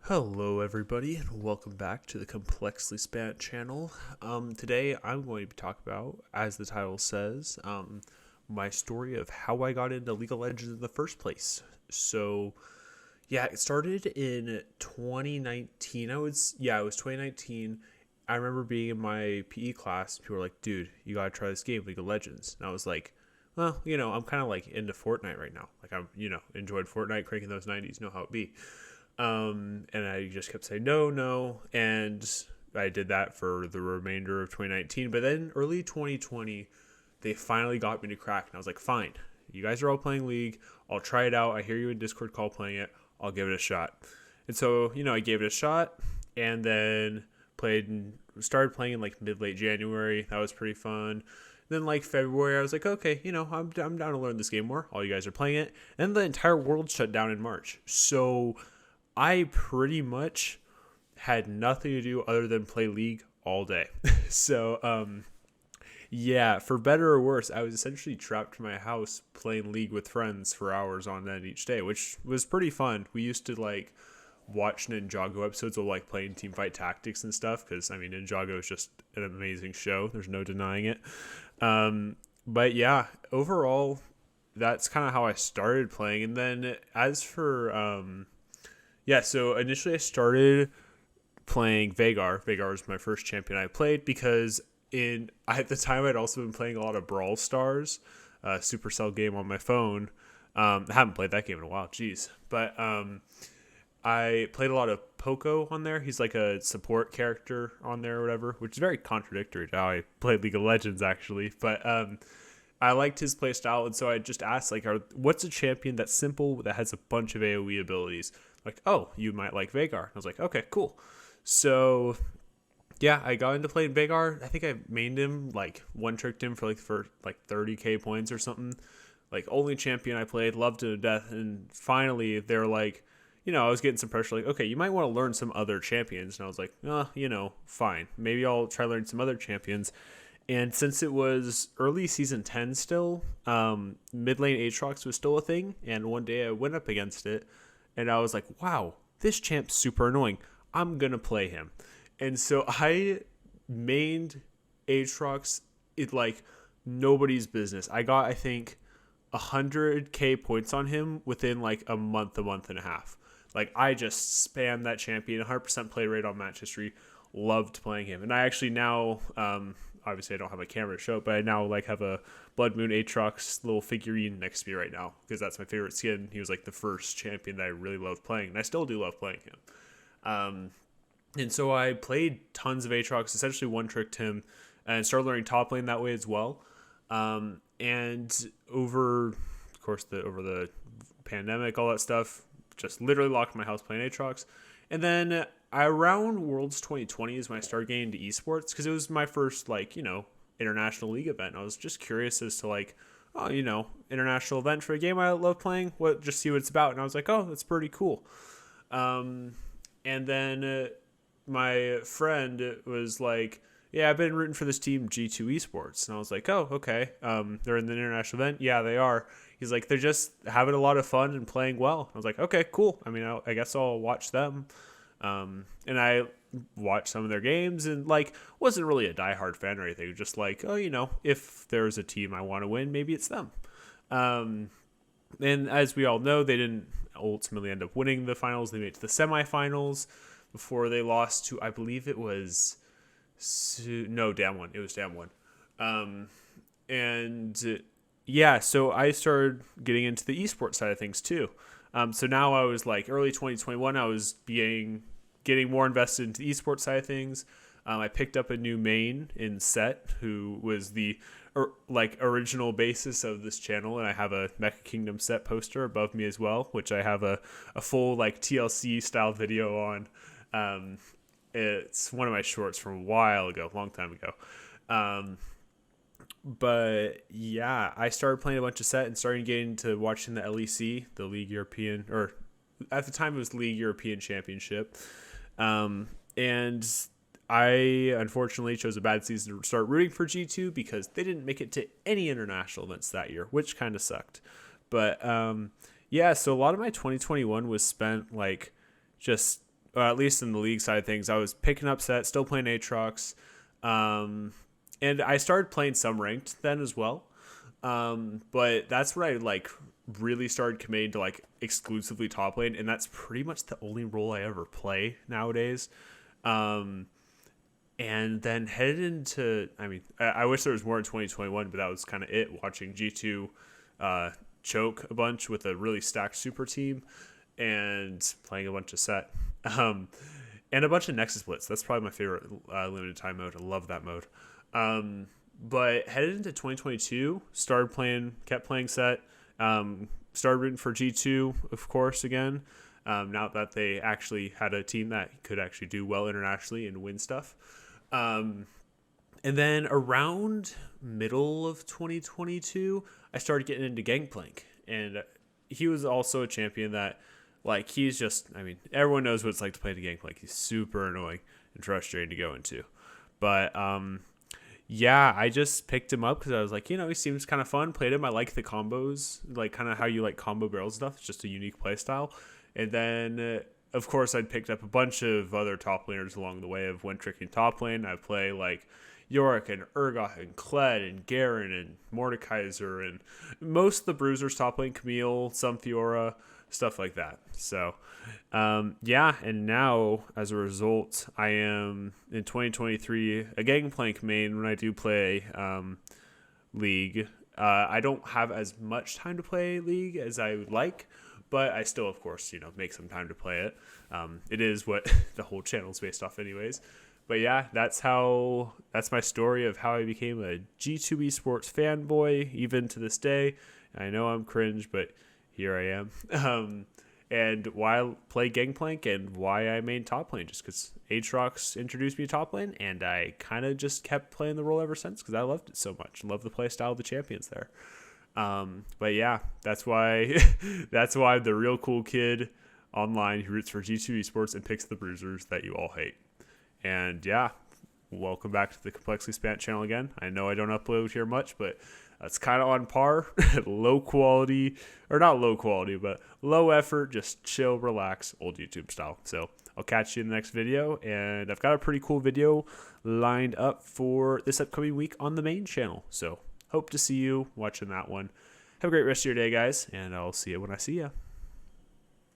Hello everybody and welcome back to the ComplexlySpant channel. Today I'm going to talk about, as the title says, my story of how I got into League of Legends in the first place. So yeah, it started in 2019. It was 2019. I remember being in my PE class. People were like, dude, you gotta try this game, League of Legends. And I was like, well, I'm kind of like into Fortnite right now. Like I'm, enjoyed Fortnite, cranking those 90s, know how it be. And I just kept saying no, no, and I did that for the remainder of 2019. But then early 2020, they finally got me to crack, and I was like, fine, you guys are all playing League. I'll try it out. I hear you in Discord call playing it. I'll give it a shot. And so, I gave it a shot, and then started playing in like mid-late January. That was pretty fun. Then like February, I was like, okay, I'm down to learn this game more. All you guys are playing it. And the entire world shut down in March. So I pretty much had nothing to do other than play League all day. So, yeah, for better or worse, I was essentially trapped in my house playing League with friends for hours on end each day, which was pretty fun. We used to like watch Ninjago episodes of like playing Teamfight Tactics and stuff because, Ninjago is just an amazing show. There's no denying it. But yeah, overall, that's kind of how I started playing. And then as for... so initially I started playing Veigar. Veigar was my first champion I played because at the time I'd also been playing a lot of Brawl Stars, Supercell game on my phone. I haven't played that game in a while, jeez. But I played a lot of Poco on there. He's like a support character on there or whatever, which is very contradictory to how I played League of Legends actually. But I liked his play style, and so I just asked, like, what's a champion that's simple that has a bunch of AoE abilities? Like, oh, you might like Veigar. I was like, okay, cool. So, yeah, I got into playing Veigar. I think I mained him, like, one-tricked him for 30k points or something. Like, only champion I played, loved him to death, and finally, they're like, I was getting some pressure, like, okay, you might want to learn some other champions. And I was like, fine. Maybe I'll try learning some other champions. And since it was early season 10 still, mid lane Aatrox was still a thing. And one day I went up against it, and I was like, wow, this champ's super annoying. I'm going to play him. And so I mained Aatrox like nobody's business. I got, I think, 100k points on him within like a month and a half. Like, I just spammed that champion, 100% play rate on match history. Loved playing him. And I actually now... obviously, I don't have a camera to show it, but I now like have a Blood Moon Aatrox little figurine next to me right now because that's my favorite skin. He was like the first champion that I really loved playing, and I still do love playing him. And so I played tons of Aatrox, essentially one-tricked him, and started learning top lane that way as well. And over the pandemic, all that stuff, just literally locked in my house playing Aatrox. And then around Worlds 2020 is when I started getting into esports because it was my first, international league event. I was just curious as to, international event for a game I love playing, just see what it's about. And I was like, oh, that's pretty cool. And then my friend was like, yeah, I've been rooting for this team, G2 Esports. And I was like, oh, okay. They're in the international event. Yeah, they are. He's like, they're just having a lot of fun and playing well. I was like, okay, cool. I guess I'll watch them. And I watched some of their games and wasn't really a diehard fan or anything. Just like, oh, if there's a team I want to win, maybe it's them. And as we all know, they didn't ultimately end up winning the finals. They made it to the semifinals before they lost to, I believe it was Damwon. It was Damwon. And yeah, so I started getting into the esports side of things too. So now I was like early 2021, I was getting more invested into the esports side of things. I picked up a new main in Set, who was the original basis of this channel, and I have a Mecha Kingdom Set poster above me as well, which I have a full TLC style video on. It's one of my shorts from a while ago, long time ago. But yeah, I started playing a bunch of Set and starting getting to watching the LEC, the League European, or at the time it was League European Championship. And I unfortunately chose a bad season to start rooting for G2 because they didn't make it to any international events that year, which kind of sucked. But yeah, so a lot of my 2021 was spent just or at least in the league side of things, I was picking up sets, still playing Aatrox. And I started playing some ranked then as well. But that's where I like really started committing to like exclusively top lane, and that's pretty much the only role I ever play nowadays. And then headed into, I mean, I wish there was more in 2021, but that was kind of it. Watching G2 choke a bunch with a really stacked super team and playing a bunch of set. And a bunch of Nexus Blitz. That's probably my favorite limited time mode. I love that mode. But headed into 2022, kept playing set. Started rooting for G2, of course, again. Now that they actually had a team that could actually do well internationally and win stuff. And then around middle of 2022, I started getting into Gangplank. And he was also a champion that, like, he's just, I mean, everyone knows what it's like to play the Gangplank. He's super annoying and frustrating to go into. But, yeah, I just picked him up because I was like, he seems kind of fun. Played him. I like the combos, like kind of how you like combo barrel stuff. It's just a unique play style. And then, of course, I'd picked up a bunch of other top laners along the way of when tricking top lane. I play like Yorick and Urgot and Kled and Garen and Mordekaiser and most of the bruisers top lane, Camille, some Fiora, stuff like that. So, yeah, and now as a result, I am in 2023 a Gangplank main when I do play League. I don't have as much time to play League as I would like, but I still, of course, make some time to play it. It is what the whole channel is based off anyways. But yeah, that's my story of how I became a G2 Esports fanboy, even to this day. I know I'm cringe, but here I am. And why I play Gangplank and why I main top lane, just because Aatrox introduced me to top lane, and I kind of just kept playing the role ever since because I loved it so much. Love the play style of the champions there. But yeah, that's why I'm the real cool kid online who roots for G2 Esports and picks the bruisers that you all hate. And yeah, welcome back to the ComplexlySpant channel again. I know I don't upload here much, but that's kind of on par. Low quality, or not low quality, but low effort, just chill, relax, old YouTube style. So I'll catch you in the next video, and I've got a pretty cool video lined up for this upcoming week on the main channel. So hope to see you watching that one. Have a great rest of your day, guys, and I'll see you when I see you.